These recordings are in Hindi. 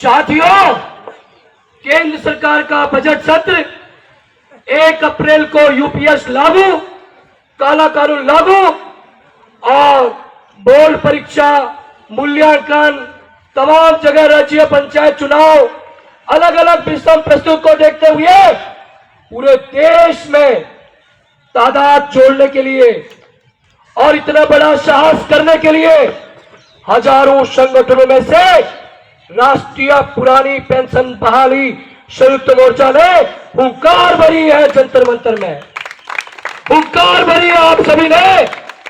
साथियों, केंद्र सरकार का बजट सत्र 1 अप्रैल को यूपीएस लागू, काला कानून लागू और बोर्ड परीक्षा, मूल्यांकन, तमाम जगह राज्य पंचायत चुनाव, अलग अलग विषम प्रस्तुत को देखते हुए पूरे देश में तादाद जोड़ने के लिए और इतना बड़ा साहस करने के लिए हजारों संगठनों में से राष्ट्रीय पुरानी पेंशन बहाली संयुक्त मोर्चा ने हुंकार भरी है। जंतर मंतर में हुंकार भरी है आप सभी ने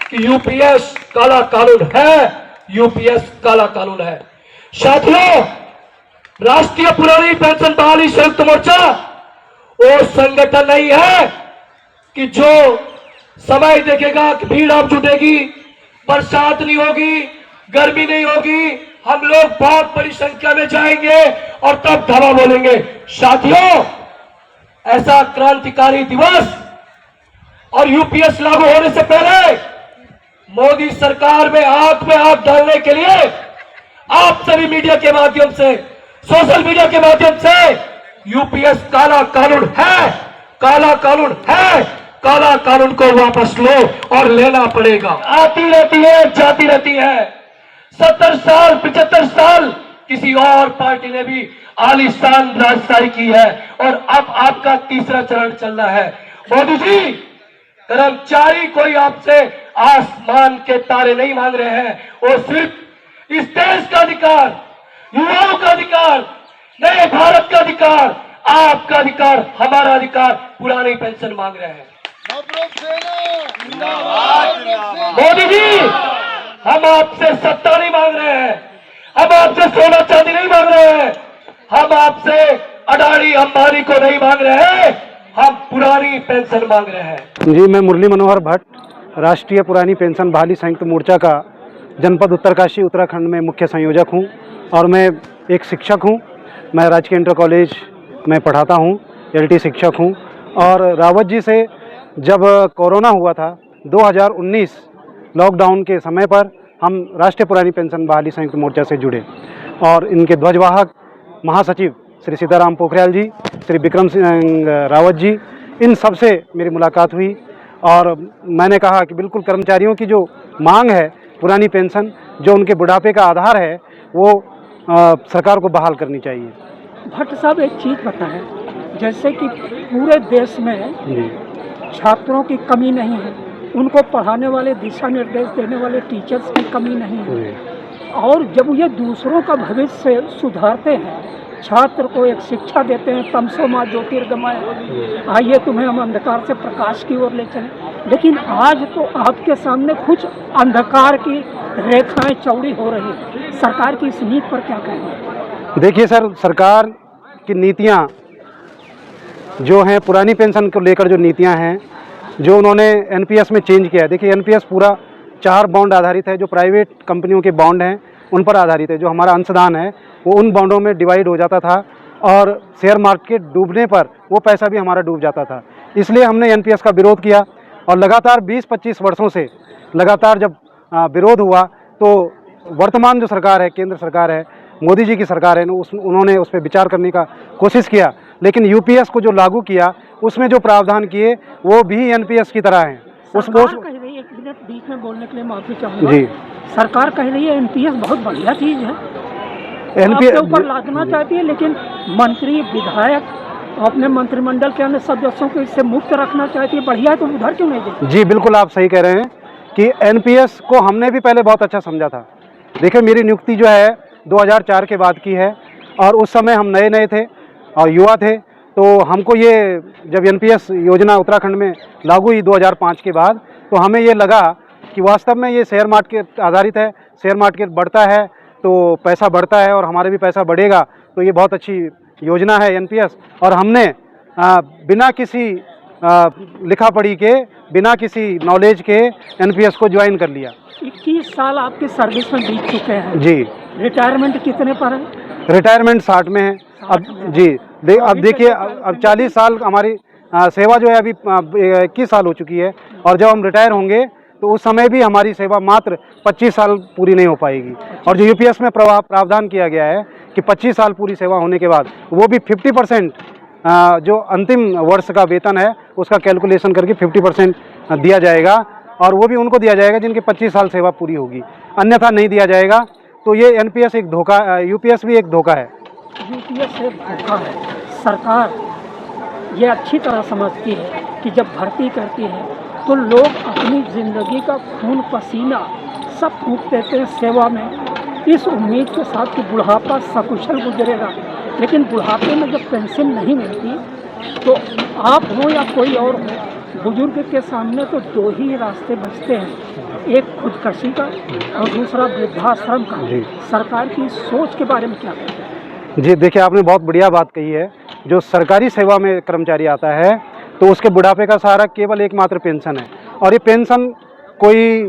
कि यूपीएस काला कानून है, यूपीएस काला कानून है। साथियों, राष्ट्रीय पुरानी पेंशन बहाली संयुक्त मोर्चा वो संगठन नहीं है कि जो समय देखेगा कि भीड़ अब जुटेगी, बरसात नहीं होगी, गर्मी नहीं होगी, हम लोग बहुत बड़ी संख्या में जाएंगे और तब धावा बोलेंगे। साथियों, ऐसा क्रांतिकारी दिवस और यूपीएस लागू होने से पहले मोदी सरकार में आंख डालने के लिए आप सभी मीडिया के माध्यम से, सोशल मीडिया के माध्यम से यूपीएस काला कानून है, काला कानून है, काला कानून को वापस लो और लेना पड़ेगा। आती रहती है, जाती रहती है। 70 साल 75 साल किसी और पार्टी ने भी आलीशान राजशाही की है और अब आपका तीसरा चरण चलना है। मोदी जी, कर्मचारी कोई आपसे आसमान के तारे नहीं मांग रहे हैं, वो सिर्फ इस देश का अधिकार, युवाओं का अधिकार, नए भारत का अधिकार, आपका अधिकार, हमारा अधिकार, पुरानी पेंशन मांग रहे हैं। मोदी जी, हम आपसे सत्ता नहीं मांग रहे हैं, हम आपसे सोना चांदी नहीं मांग रहे हैं, हम आपसे अडानी अंबानी को नहीं मांग रहे हैं, हम पुरानी पेंशन मांग रहे हैं। जी, मैं मुरली मनोहर भट्ट, राष्ट्रीय पुरानी पेंशन बहाली संयुक्त मोर्चा का जनपद उत्तरकाशी उत्तराखंड में मुख्य संयोजक हूं और मैं एक शिक्षक हूं। मैं राजकीय इंटर कॉलेज में पढ़ाता हूं, एलटी शिक्षक हूं। और रावत जी से जब कोरोना हुआ था 2019 लॉकडाउन के समय पर हम राष्ट्रीय पुरानी पेंशन बहाली संयुक्त मोर्चा से जुड़े और इनके ध्वजवाहक महासचिव श्री सीताराम पोखरियाल जी, श्री विक्रम सिंह रावत जी, इन सब से मेरी मुलाकात हुई और मैंने कहा कि बिल्कुल कर्मचारियों की जो मांग है, पुरानी पेंशन जो उनके बुढ़ापे का आधार है, वो सरकार को बहाल करनी चाहिए। भट्ट साहब, एक चीज़ बताएं, जैसे कि पूरे देश में छात्रों की कमी नहीं है, उनको पढ़ाने वाले, दिशा निर्देश देने वाले टीचर्स की कमी नहीं है, और जब ये दूसरों का भविष्य सुधारते हैं, छात्र को एक शिक्षा देते हैं, तमसो मा ज्योतिर्गमय, आइए तुम्हें हम अंधकार से प्रकाश की ओर ले चलें, लेकिन आज तो आपके सामने कुछ अंधकार की रेखाएं चौड़ी हो रही है। सरकार की इस नीति पर क्या कहेंगे? देखिए सर, सरकार की नीतियाँ जो हैं, पुरानी पेंशन को लेकर जो नीतियाँ हैं, जो उन्होंने एनपीएस में चेंज किया है। देखिए, एनपीएस पूरा 4 बॉन्ड आधारित है, जो प्राइवेट कंपनियों के बॉन्ड हैं उन पर आधारित है। जो हमारा अंशदान है वो उन बॉन्डों में डिवाइड हो जाता था और शेयर मार्केट डूबने पर वो पैसा भी हमारा डूब जाता था। इसलिए हमने एनपीएस का विरोध किया और लगातार 20-25 वर्षों से लगातार जब विरोध हुआ तो वर्तमान जो सरकार है, केंद्र सरकार है, मोदी जी की सरकार है, उन्होंने उस पर विचार करने का कोशिश किया, लेकिन यूपीएस को जो लागू किया उसमें जो प्रावधान किए वो भी एनपीएस की तरह हैं। सरकार कह रही है, एक मिनट बीच में बोलने के लिए माफी चाहूँगा जी, सरकार कह रही है एनपीएस बहुत बढ़िया चीज़ है, एनपीएस ऊपर लादना चाहती है, लेकिन मंत्री विधायक अपने मंत्रिमंडल के अन्य सदस्यों को इससे मुक्त रखना चाहती है। बढ़िया है तो उधर क्यों नहीं देती? जी बिल्कुल, आप सही कह रहे हैं कि एनपीएस को हमने भी पहले बहुत अच्छा समझा था। देखिए, मेरी नियुक्ति जो है 2004 के बाद की है और उस समय हम नए थे और युवा थे, तो हमको ये जब एनपीएस योजना उत्तराखंड में लागू हुई 2005 के बाद, तो हमें ये लगा कि वास्तव में ये शेयर मार्केट आधारित है, शेयर मार्केट बढ़ता है तो पैसा बढ़ता है और हमारे भी पैसा बढ़ेगा, तो ये बहुत अच्छी योजना है एनपीएस। और हमने बिना किसी लिखा पढ़ी के, बिना किसी नॉलेज के एनपीएस को ज्वाइन कर लिया। 21 साल आपके सर्विस में बीत चुके हैं जी। रिटायरमेंट कितने पर है? रिटायरमेंट 60 में है अब जी। अब देखिए, अब 40 साल हमारी सेवा जो है, अभी 21 साल हो चुकी है और जब हम रिटायर होंगे तो उस समय भी हमारी सेवा मात्र 25 साल पूरी नहीं हो पाएगी। और जो यूपीएस में प्रावधान किया गया है कि 25 साल पूरी सेवा होने के बाद वो भी 50% जो अंतिम वर्ष का वेतन है उसका कैलकुलेशन करके 50% दिया जाएगा, और वो भी उनको दिया जाएगा जिनके 25 साल सेवा पूरी होगी, अन्यथा नहीं दिया जाएगा। तो ये एनपीएस एक धोखा, यूपीएस भी एक धोखा है। यूपीएस एक धोखा है। सरकार ये अच्छी तरह समझती है कि जब भर्ती करती है तो लोग अपनी ज़िंदगी का खून पसीना सब फूंक देते हैं सेवा में, इस उम्मीद के साथ कि बुढ़ापा सकुशल गुजरेगा। लेकिन बुढ़ापे में जब पेंशन नहीं मिलती तो आप हो या कोई और हो, बुजुर्ग के सामने तो दो ही रास्ते बचते हैं, एक खुदकशी का और दूसरा वृद्धाश्रम का। सरकार की सोच के बारे में क्या कहते हैं? जी देखिए, आपने बहुत बढ़िया बात कही है। जो सरकारी सेवा में कर्मचारी आता है तो उसके बुढ़ापे का सहारा केवल एकमात्र पेंशन है, और ये पेंशन कोई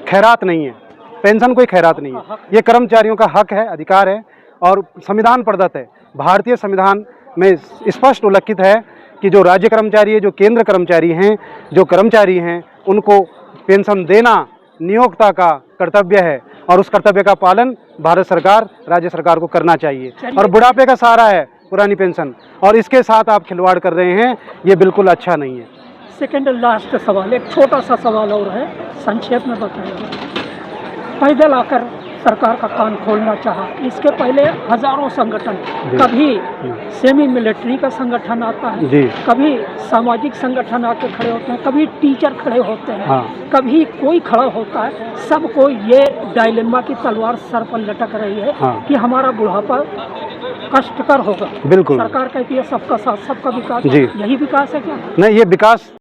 खैरात नहीं है, पेंशन कोई खैरात नहीं है, ये कर्मचारियों का हक है, अधिकार है और संविधान प्रदत्त है। भारतीय संविधान में स्पष्ट उल्लिखित है कि जो राज्य कर्मचारी है, जो केंद्र कर्मचारी हैं, जो कर्मचारी हैं, उनको पेंशन देना नियोक्ता का कर्तव्य है, और उस कर्तव्य का पालन भारत सरकार, राज्य सरकार को करना चाहिए। और बुढ़ापे का सहारा है पुरानी पेंशन, और इसके साथ आप खिलवाड़ कर रहे हैं, ये बिल्कुल अच्छा नहीं है। सेकेंड लास्ट सवाल, एक छोटा सा सवाल और है, संक्षेप में बताइए। पैदल आकर सरकार का कान खोलना चाहा, इसके पहले हजारों संगठन, कभी सेमी मिलिट्री का संगठन आता है, कभी सामाजिक संगठन आके खड़े होते हैं, कभी टीचर खड़े होते हैं, कभी कोई खड़ा होता है, सबको ये डायलेमा की तलवार सर पर लटक रही है कि हमारा बुढ़ापा कष्टकर होगा। बिल्कुल सरकार कहती है सबका साथ सबका विकास, यही विकास है क्या? नहीं, ये विकास